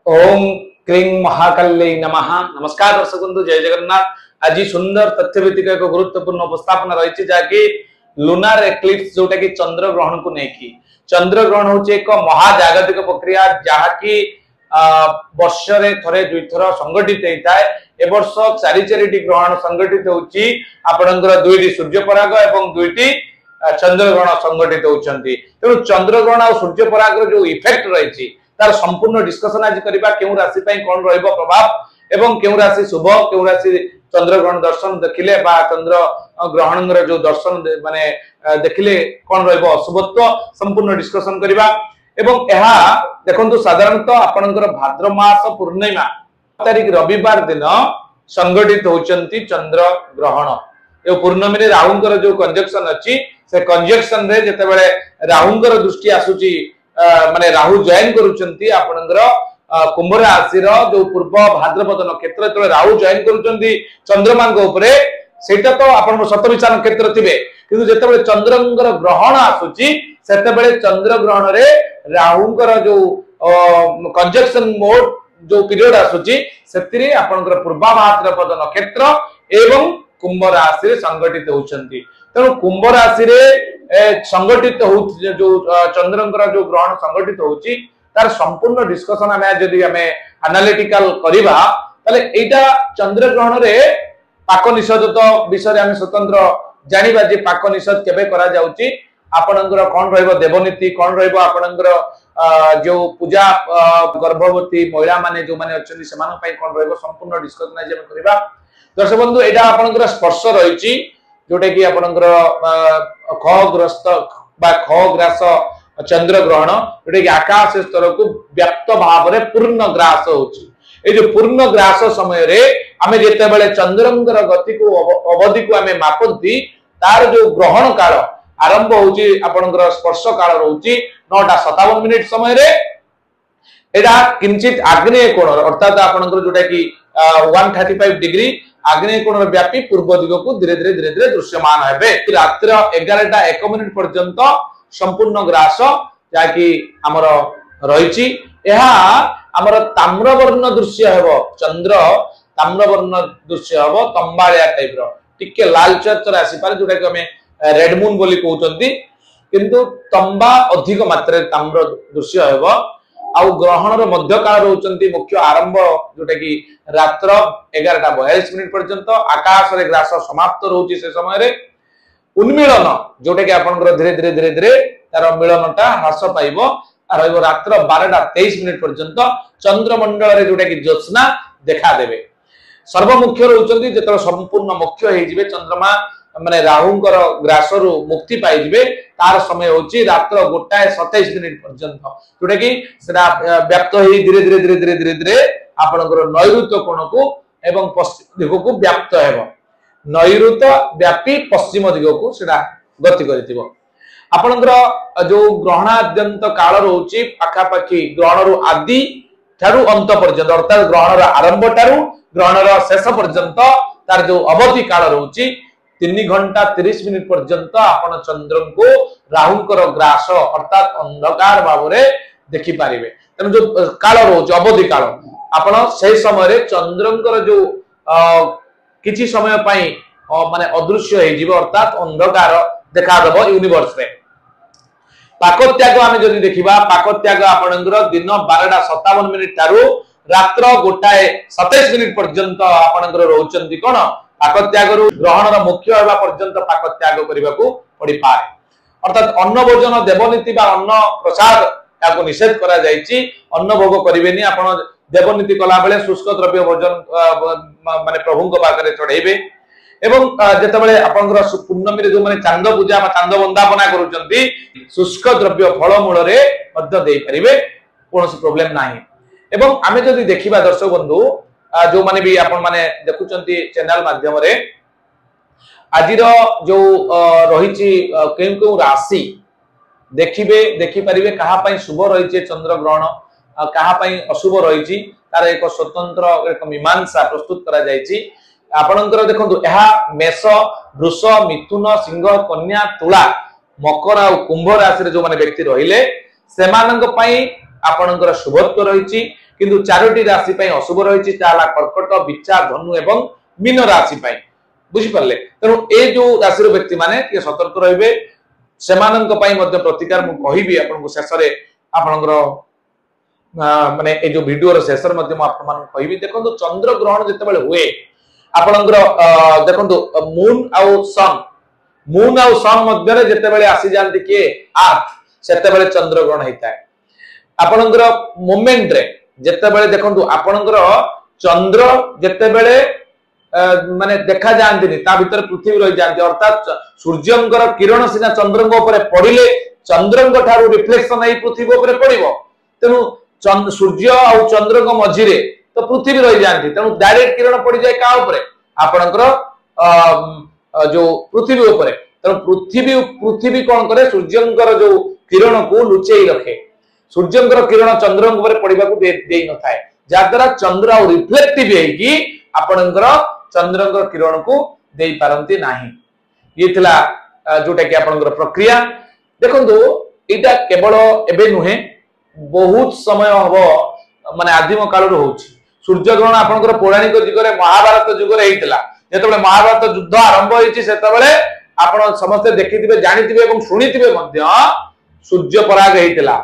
ओम क्रीं महाकाल्यै नमः। नमस्कार दर्शक बंधु, जय जगन्नाथ। आज सुंदर तथ्यभित्तिक एक गुरुत्वपूर्ण उपस्थापन रही जहाँकि लुनार एक्लिप्स जोटा कि चंद्र ग्रहण को लेकिन चंद्र ग्रहण हूँ एक महाजागतिक प्रक्रिया जहाँकि वर्ष थे दुईथर संगठित होता है। ए वर्ष चारि ग्रहण संगठित होती दुईटी सूर्यपराग और दुईटी चंद्रग्रहण संगठित होती। तेणु चंद्रग्रहण और सूर्यपराग जो इफेक्ट रही तार संपूर्ण डिस्कशन आज करबा क्यों राशि पई कोन रहइबो प्रभाव एवं क्यों राशि शुभ क्यों राशि चंद्रग्रहण दर्शन देखिले बा चंद्र ग्रहण जो दर्शन माने देखिले कोन रहइबो अशुभत्व संपूर्ण डिस्कशन करबा। एवं एहा देखंतु साधारणतः आपनकर भाद्र मास पूर्णिमा तारीख रविवार दिन संगठित होचंती चंद्र ग्रहण। ए पूर्णिमा राहुंकर जो कंजक्शन अछि से कंजक्शन रे जते बेले राहुंकर दृष्टि आसुची माने राहु जॉइन करूचंती आपनकर कुंभ राशि रो जो पूर्व भाद्रपद नक्षत्र तो राहु जॉइन करूचंती चंद्रमा के ऊपर सेटा तो आपन सतविचार नक्षत्र थिबे किंतु जते बेले चंद्रंगर ग्रहण आसुची सेते बेले चंद्र ग्रहण रे राहुंकर जो कंजक्शन मोड जो पीरियड आसुची सेतिरे आपनकर पूर्व भाद्रपद नक्षत्र एवं कुंभ राशि रे संगठित होचंती। तेणु कुंभ राशि रे संगठित जो चंद्रंकर जो ग्रहण संगठित होची तार संपूर्ण डिस्कशन आमे जदी आमे एनालिटिकल करिबा तले एटा चंद्र ग्रहण रे पाक निषेध तो विषय आमे स्वतंत्र जानिबा जे पाक निषेध केबे करा जाउची आपनकर कोन रहइबो देवनीति कोन रहइबो आपनकर जो पूजा गर्भवती महिला माने जो माने अछन सेमान पई कोन रहइबो संपूर्ण डिस्कशन आज आमे करिबा। दर्शक बंधु एटा आपनकर स्पर्श रहिची जोटे कि आपनकर खग्रस्त बा खग्रास चंद्र ग्रहण जोटे कि आकाश स्तर को व्याप्त भाव रे पूर्ण ग्रास होची। ए जो पूर्ण ग्रास समय रे आमे जेते बेले चंद्रंकर गति को अवधि को आमे मापंती तार जो ग्रहण काल आरंभ होची आपनकर स्पर्श काल रहउची 9:57 समय रे एडा किंचित आग्नेय कोण अर्थात आपनकर जोटा कि 135 डिग्री आग्नेय कोण व्यापी पूर्व दिग को धीरे धीरे दृश्यमान हेबे। रात्र 11:01 पर्यंत संपूर्ण ग्रास जाकि हमर रहिछि एहा हमर ताम्रवर्ण दृश्य हेबो चंद्र ताम्रवर्ण दृश्य हेबो तंबाळिया टाइप रो टिके लाल चर्च राशि पर जोटा कि हमें रेड मून बोली कहउचंती किंतु तंबा अधिक मात्रा ताम्र दृश्य हेबो। आउ ग्रहण मध्य काल रहउचंती मुख्य आरंभ जोटा कि रात्र 11:42 पर्यंत आकाश रे ग्रास समाप्त रहउची से समय रे उन्मीलन जोटा कि आपनकर धीरे धीरे तार मिलनटा ह्रास पाइबो रहइबो रात्र 12:23 पर्यंत चंद्रमंडल रे जोटा कि ज्योत्स्ना देखा देबे। सर्वमुख्य रहउचंती जेतरा संपूर्ण मुख्य हे जिवे चंद्रमा माने राहुंकर ग्रास रु मुक्ति पाई जिवे तार समय होची रात्र 1:27 पर्यंत जोटा कि सेटा व्याप्त हे धीरे आपनकर नैऋत्य कोण को एवं पश्चिम दिग को व्याप्त हेबो। नैऋत्य व्यापी पश्चिम दिग को सेटा गति करितिबो। आपनकर जो ग्रहणाद्यंत काल रहउची पाखा पाखी ग्रहण रु आदि थारु अंत पर्यंत अर्थात ग्रहण रा आरंभ थारु ग्रहण रा शेष पर्यंत तार जो अवधि काल रहउची 3 घंटा 30 मिनिट पर्यंत आपण चंद्र को राहुंकर ग्रास अर्थात अंधकार भाव रे देखि पारिबे। तने जो काल रोज अवधि काल आपण से समय रे चंद्रंकर जो किछि समय पई माने अदृश्य हे जीव अर्थात अंधकार देखा दबो यूनिवर्स रे। पाकत्याग आमे जदि देखिबा पाकत्याग आपनकर दिन 12:57 थारु रात्र 1:27 पर्यंत आपनकर रहउचंती कोन पाकत्याग ग्रहण मुख्य होगा पर्यंत पाकत्याग करने को पड़ी पारे। अर्थात अन्न भोजन देवनीति बा अन्न प्रसाद याको निषेध करा जायछि। अन्न भोग करिवेनी आपण देवनीति कला बेले शुष्क द्रव्य भोजन माने प्रभु को पाखरे चढ़ेबे एवं जते बेले आपनकर पूर्णमी रे जो माने चांद पूजा बा चांद वंदापना करूचंती शुष्क द्रव्य फल मूल रे मध्य देई परिबे कोनोसी प्रॉब्लम नाही। एवं आमे जदि देखिबा दर्शक बंधु जो माने भी आपण माने देखुचंती चैनल माध्यम रे आजिर जो रहिछि केउ राशि देखिबे देखि परिबे कहा पई शुभ रहिछि चंद्र ग्रहण कहा पई अशुभ रहिछि तार एक स्वतंत्र एक मीमांसा प्रस्तुत करा जायछि। आपनकर देखंतु एहा मेष वृष मिथुन सिंह कन्या तुला मकर और कुंभ राशि रे जो माने व्यक्ति रहिले सेमानक पई आपणकर शुभत्व रही किंतु चारोटी राशि अशुभ रही कर्कट बिच्छा धनु एवं मीन राशि बुझिपारे तेणु ए जो राशि व्यक्ति माने सतर्क रहिबे सेमानंक पई मध्य प्रतिकार मु कहिबी आपनको शेष रे आपनकर माने ए जो वीडियो रो शेष रे मध्य मु आपन मान कहिबी देखंतु चंद्र ग्रहण जते बेले हुए आपनकर देखंतु मून आउ सन मध्य रे जते बेले आसी जानती के अर्थ सेते बेले चंद्र ग्रहण हेता है आपनकर मोमेंट रे जते बेले देखंतु आपनकर चंद्र जते बेले माने देखा जानती ता भीतर पृथ्वी रही जानती अर्थात सूर्यंकर किरण सीना चंद्रंग ऊपर पड़िले चंद्रंग ठारू रिफ्लेक्शन आई पृथ्वी ऊपर पड़िबो तेनु सूर्य और चंद्रंग मझिरे तो पृथ्वी रही जानती तेनु डायरेक्ट किरण पड़ जाए का ऊपर आपनकर जो पृथ्वी ऊपर तेनु पृथ्वी कौन करे सूर्यंकर जो किरण को लुचेई रखे सूर्यंकर किरण चंद्रंग ऊपर पड़िबा को देई न थाए जाद्वारा चंद्र और रिफ्लेक्टिव हेकी आपनकर चंद्रंग किरण को देई पारंती नाही ये थिला जोटा कि आपनकर प्रक्रिया देखंतु एटा केवल एबे नुहे बहुत समय हबो माने आदिम काल रो होची सूर्य ग्रहण आपनकर पौराणिक युग रे महाभारत युग रे हेतिला जेतबेले महाभारत युद्ध आरंभ होईची सेतबेले आपण समस्त देखिथिबे जानिथिबे एवं सुनिथिबे मध्य सूर्य पराग हेतिला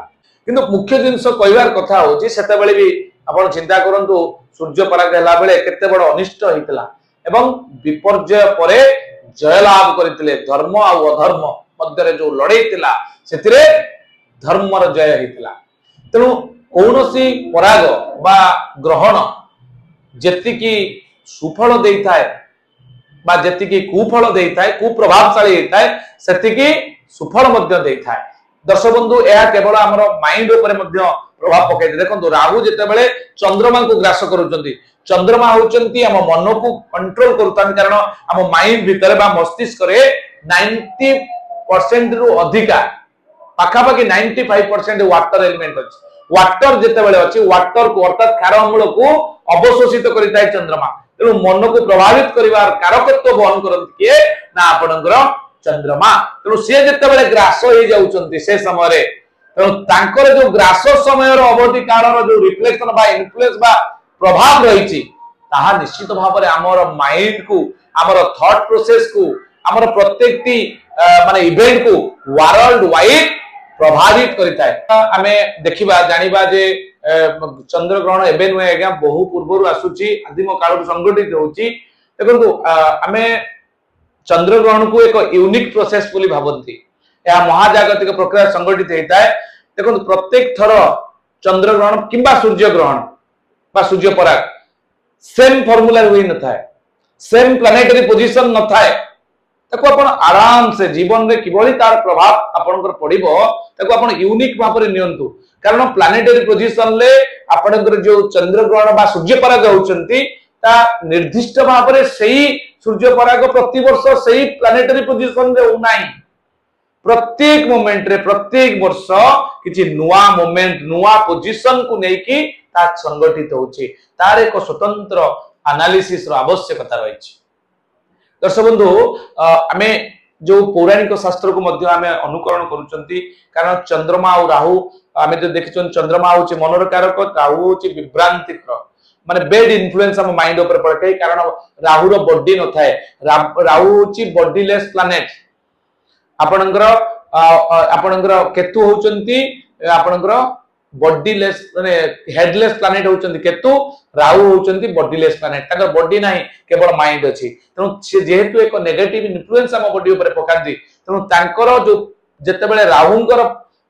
किंतु मुख्य जिंस कहबार कथा होची सेतबेले भी आपण चिंता करंतु सूर्य पराग हला बेले केते बड़ अनिष्ट हेतिला एवं विपर्जय परे जय लाभ करथिले धर्म आ अधर्म मध्य रे जो लड़ाई थिला सेतिरे धर्मर जय हेतिला तेणु कौनसी पराग बा ग्रहण जेति की सुफल देई थाए बा जेति की कुफल देई थाए कुप्रभावशाली हेई थाए सेति की सुफल मध्य देई थाए दर्शक बंधु यह केवल आमर माइंड ऊपर मध्य प्रभाव पकई देखो राहु जिते बड़े चंद्रमा को ग्रास करुचंती चंद्रमा होचंती आम मन को कंट्रोल करुतांती कारण आम माइंड भितर बा मस्तिष्क रे 90% रु अधिका पाखापाखि 95% वाटर एलिमेंट अछि वाटर जिते बड़े अछि वाटर को अर्थात क्षार अम्ल को अवशोषित करिताय चंद्रमा तेणु मन को प्रभावित करिवार कारकत्व वहन करंती के ना आपनकर चंद्रमा तेणु सी जिते बड़े ग्रास हो जाउचंती से समय रे तेणु तांकर जो ग्रास समय अवधि काल जो रिफ्लेक्शन बा इन्फ्लुएंस बा प्रभाव रही ताहा निश्चित भाव में आमर माइंड को आमर थॉट प्रोसेस को आमर प्रत्येक माने इवेंट को वर्ल्ड वाइड प्रभावित करिता है आमे देखिबा जानिबा जे चंद्र ग्रहण एबे नुए आज्ञा बहु पूर्वरु आसुची आदिम काल संगठित होची देखंतु आमे चंद्र ग्रहण को एक यूनिक प्रोसेस बोली भाबंती या महाजागतिक प्रक्रिया संगठित होता है देखो प्रत्येक थर चंद्र ग्रहण किंबा सूर्य ग्रहण बा सूर्य पराग सेम फॉर्मूला हुई न थाए सेम प्लानेटरी पोजीशन न थाए ताको अपन आराम से जीवन रे किबळी तार प्रभाव आपनकर पड़िबो ताको अपन यूनिक भाव रे नियंतु कारण प्लानेटरी पोजीशन ले आपनकर जो चंद्र ग्रहण बा सूर्य पराग होचंती ता निर्दिष्ट भाव रे सही सूर्य पराग प्रति वर्ष सही प्लानेटरी पोजीशन रे उनाई प्रत्येक मोमेंट रे प्रत्येक वर्ष किछि नुवा मोमेंट नुवा पोजीशन को नेकी ता संगठित होछि तार एक स्वतंत्र एनालिसिस रो आवश्यकता रहिछि दर्शक बंधु आमे जो पौराणिक शास्त्र को मध्य आमे अनुकरण करूचंती कारण चंद्रमा और राहु आमे जो देखिछन चंद्रमा होछि मनर कारक राहु होछि विभ्रांतिकर माने बेड इन्फ्लुएंस हम माइंड ऊपर पड़े कारण राहु रो बॉडी न थाए राहु होछि बॉडीलेस प्लैनेट आपणकर केतु होचंती आपणकर बॉडीलेस माने हेडलेस प्लैनेट होचंती केतु राहु होचंती बॉडीलेस प्लैनेट ताकर बॉडी नाही केवल माइंड अछि तेनु से जेहेतु एक नेगेटिव इन्फ्लुएंस हम बॉडी ऊपर पकांती तेनु तांकर जो जते बेले राहुंकर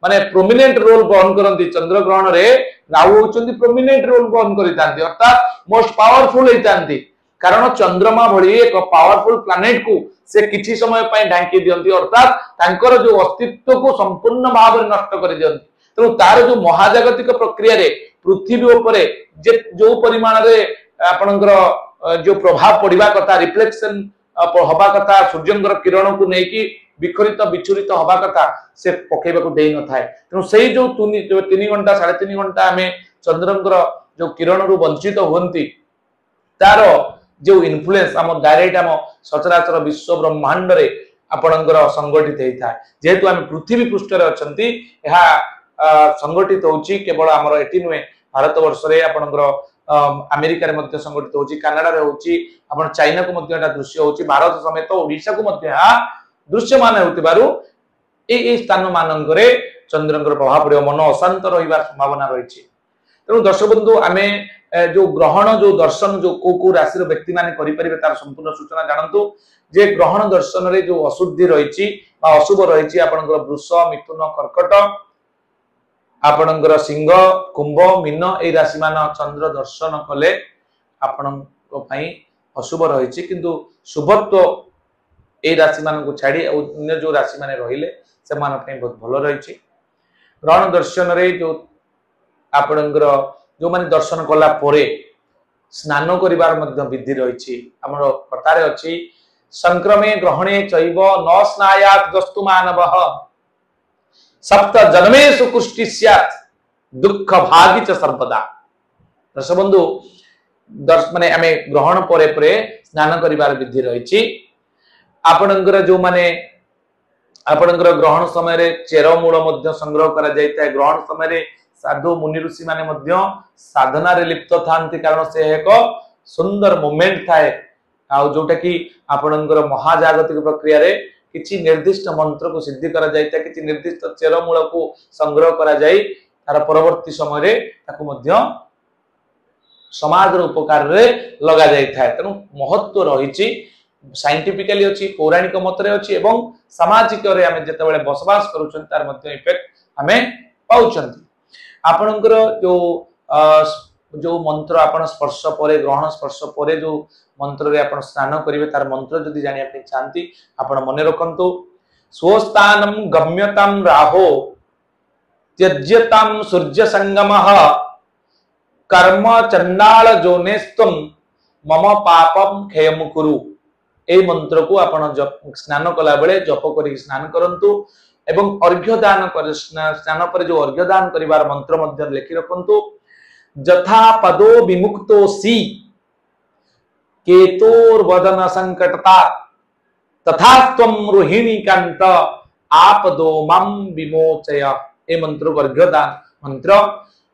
माने प्रोमिनेंट रोल ग्रहण करंती चंद्र ग्रहण रे राहु होचंती प्रोमिनेंट रोल ग्रहण करितांती अर्थात मोस्ट पावरफुल हेतांती कारण चंद्रमा भली एक पावरफुल प्लैनेट को से किछि समय पय ढांकी दियंती अर्थात तांकर जो अस्तित्व को संपूर्ण भाव में नष्ट कर दियंती तेणु तार जो महाजागतिक प्रक्रिया रे पृथ्वी उपरे जे जो परिमाण रे आपनकर जो प्रभाव पड़िबा कथा रिफ्लेक्शन हबा कथा सूर्यंकर किरण को नेकी विखरित विचुरित हबा कथा से पकेबा को देई न थाए तेणु सेही जो 3 घंटा 3.5 घंटा हमें चंद्रंकर जो किरण रु वंचित होंती तार जो इन्फ्लुएंस आम डायरेक्ट आम सचराचर विश्व ब्रह्मांड रे आपणकर संगठित होता है जेहेतु आम पृथ्वी पृष्ठ रे अछंती यहा संगठित होउची केवल हमर एटी नुहे भारत वर्ष रे आपनकर अमेरिका रे मध्य संगठित होउची कनाडा रे होउची आपण चाइना को मध्य एटा दृश्य होउची भारत समेत ओडिशा को मध्य दृश्यमान होतिबारु ए स्थान मानंगरे चंद्रंकर प्रभाव पड़ो मन अशांत रहिबार संभावना रही। तेणु दर्शक बंधु आमे जो ग्रहण जो दर्शन जो को राशि व्यक्ति माने करि परिबे तार संपूर्ण सूचना जानतु जे ग्रहण दर्शन रे जो अशुद्धि रही अशुभ रही आपनकर वृष मिथुन कर्कट आपनकर सिंह कुंभ मीन ए राशि मान चंद्र दर्शन कले आपण अशुभ रही किंतु शुभत्व ए राशि मान को छाड़ी अन्य जो राशि माने रहिले से मान बहुत भल रही। ग्रहण दर्शन रे जो आपनकर जो माने दर्शन कला परे स्नान करिवार मध्य विधि रही हमर कथारे अछि संक्रमे ग्रहणे चैव न स्नायात गस्तु मानवः सप्त जन्मेषु कुष्टि स्यात् दुख भागी च सर्वदा। दर्शक बंधु माने आमे ग्रहण परे परे स्नान करिवार विधि रही आपनकर जो माने आपनकर ग्रहण समय रे चेरमूल मध्य संग्रह करा जायता ग्रहण समय रे साधु मुनि ऋषि माने मध्य साधना रे लिप्त थांती कारण से एक सुंदर मोमेंट थाए आ जोटा कि आपनकर महाजागतिक प्रक्रिया रे किछि निर्दिष्ट मंत्र को सिद्धि करा जायता किछि निर्दिष्ट चेरमूल को संग्रह करा जाय तार परवर्ती समय रे ताको मध्य समाज रो उपकार रे लगा जाय थाए। तेनु महत्व रहिछि साइंटिफिकली अछि पौराणिक मतरे अछि एवं सामाजिक रे हमें जते बेले बसवास करूछन तार मध्य इफेक्ट हमें पाउछन। आपनकर जो मंत्र आपण स्पर्श परे ग्रहण स्पर्श परे जो मंत्र रे आपण स्नान करिवे तार मंत्र जदि जानिया पे चाहती आपण मने रखंतु स्वस्थानम गम्यताम राहो त्यज्यताम सूर्य संगमः कर्म चंडाल जोनेस्तम मम पापम क्षयम कुरु। ए मंत्र को आपण स्नान कला बेले जप करी स्नान करंतु एवं अर्घ्य दान कर स्नान पर जो अर्घ्य दान करिवार मंत्र मध्य लिखि रखंतु जथा पदो विमुक्तोसी केतोर वदन संकटता तथा त्वं रोहिणी कांत आपदो मम विमोचय। ए मंत्र को अर्घ्य दान मंत्र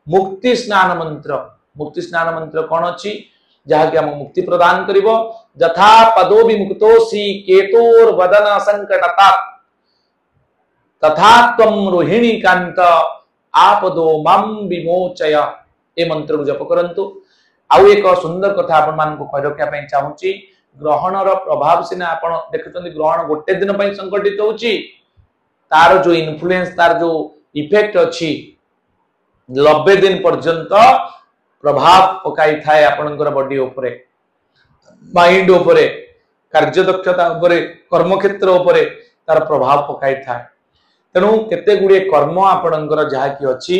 मुक्ति स्नान मंत्र कौन अछि जहा कि हम मुक्ति प्रदान करिवो जथा पदो विमुक्तोसी केतोर वदन संकटता तथा त्वं रोहिणी कांत आपदो मम विमोचय। ए मंत्र को जप करंतु। आउ एक सुंदर कथा आपण मान को कह रखिया पई चाहूची ग्रहणर प्रभाव सिना आपण देखुचंदी ग्रहण गोटे दिन पई संकटित होची तार जो इन्फ्लुएंस तार जो इफेक्ट अछि 90 दिन पर्यंत प्रभाव पकाई थाए आपनकर बॉडी उपरे माइंड उपरे कार्यदक्षता उपरे कर्म क्षेत्र उपरे तार प्रभाव पकाई थाए। तेणु केते गुडे कर्म आपनकर जहा कि अछि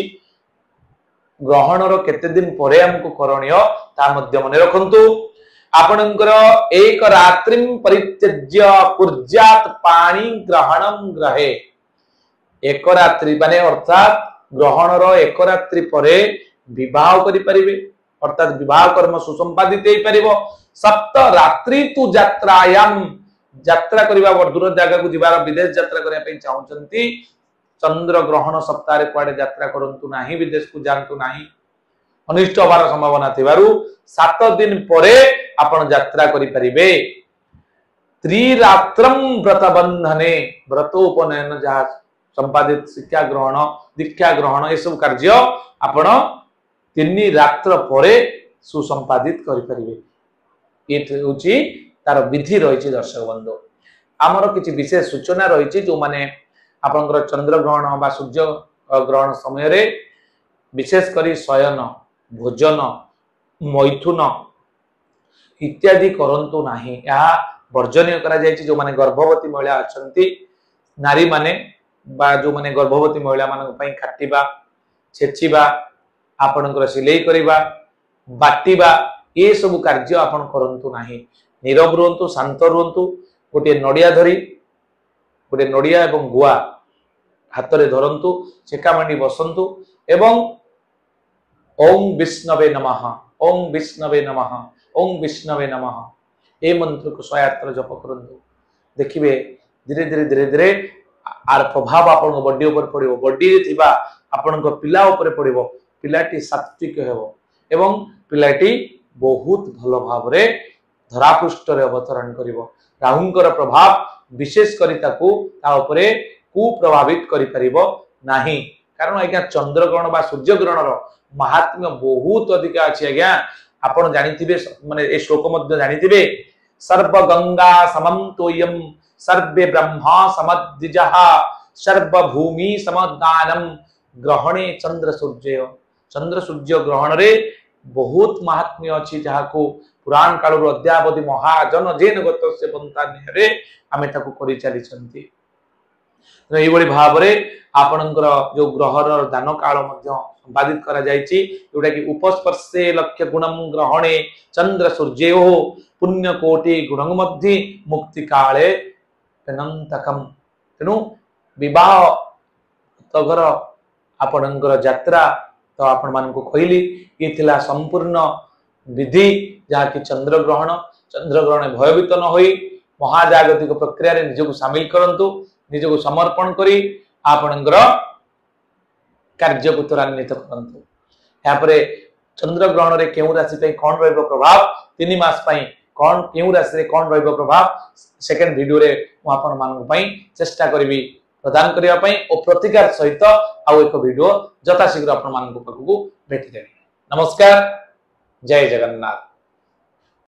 ग्रहणर केते दिन परे हमको करणीय ता मध्य मने रखंतु। आपनकर एक रात्रिम परित्यज्य कुर्जात पानी ग्रहणम ग्रहे। एक रात्रि माने अर्थात ग्रहणर एक रात्रि परे विवाह करि परिबे अर्थात विवाह कर्म सुसंपादित हेई परिबो। सप्त रात्रि तु यात्रायाम यात्रा करिबा दूर जगह को जिबार विदेश यात्रा करिया पे चाहउचंती चंद्र ग्रहण सप्ताह रे कुआडे यात्रा करंतु नाही विदेश को जानतु नाही अनिष्ट होबार संभावना थिबारु 7 दिन परे आपण यात्रा करि परिबे। त्रिरात्रम व्रत बंधने व्रतोपनयन जहा संपादित शिक्षा ग्रहण दीक्षा ग्रहण ए सब कार्य आपण 3 रात्र परे सुसंपादित करि परिबे। ये होची तार विधि रही। दर्शक बंधु आमर किछि विशेष सूचना रही जो माने आपनकर चंद्र ग्रहण बा सूर्य ग्रहण समय रे विशेष करी शयन भोजन मैथुन इत्यादि करंतु नाही या वर्जनीय करा जायछि। जो माने गर्भवती महिला अछंती नारी माने बा जो माने गर्भवती महिला मानक पई खाटिबा छेचिबा आपनकर सिलाई करिबा बाटिबा ये सब कार्य आपण करंतु नाही। नीरव रुहंतु शांत रुहंतु गोटे नडिया धरी गोटे नडिया एवं गुआ हाथ रे धरंतु चेका मंडी बसंतु एवं ओम विष्णवे नमः ओम विष्णवे नमः ओम विष्णवे नमः ए मंत्र को 108 जप करंतु देखिबे धीरे धीरे आर प्रभाव आपन बॉडी ऊपर पड़िबो। बॉडी रे थिबा आपण पिला उपरे पड़िबो पिलाटी सात्विक हेबो एवं पिलाटी बहुत भल भाव रे धरापृष्ठ रे अवतरण करिवो राहुंकर प्रभाव विशेष करी ताकू ता उपरे कुप्रभावित करि परिबो नाही कारण आज्ञा चंद्र ग्रहण बा सूर्य ग्रहण रो महात्म्य बहुत अधिक अछि आज्ञा आपण जानिथिबे माने ए श्लोक मध्ये जानिथिबे सर्व गंगा समम तोयम सर्वे ब्रह्मा समद्विजः सर्व भूमि समदानम ग्रहणे चंद्र सूर्य ग्रहण रे बहुत महात्म्य अछि जहाको पुराण काल अद्यावधि महाजन जेन गतस्य बंतान्य रे आमे ताको करि चली छंती एई बळी भाव रे आपनकर जो ग्रहर दान काल मध्ये संपादित करा जायछि जोटा कि उपस्पर्शे लक्ष्य गुणम ग्रहणे चंद्र सूर्ययो पुण्य कोटि गुणं मध्ये मुक्ति काले अनंतकम तेनु विवाह तगर आपनकर यात्रा तो आपण मान को कहली ये थिला संपूर्ण विधि जहा कि चंद्र ग्रहण भयभीत न होई महाजागतिक प्रक्रिया रे निजको शामिल करंतु निजको समर्पण करी आपनकर कार्य को त्वरान्वित करंतु या परे चंद्र ग्रहण रे केउ राशि पे कोन रहबो प्रभाव 3 मास पई कोन केउ राशि रे कोन रहबो प्रभाव सेकंड वीडियो रे मु आपन मान पई चेष्टा करबी प्रदान करिया पई ओ प्रतिकार सहित आउ एक वीडियो जता शीघ्र आपन मान को पाखु भेटि देबी नमस्कार जय जगन्नाथ।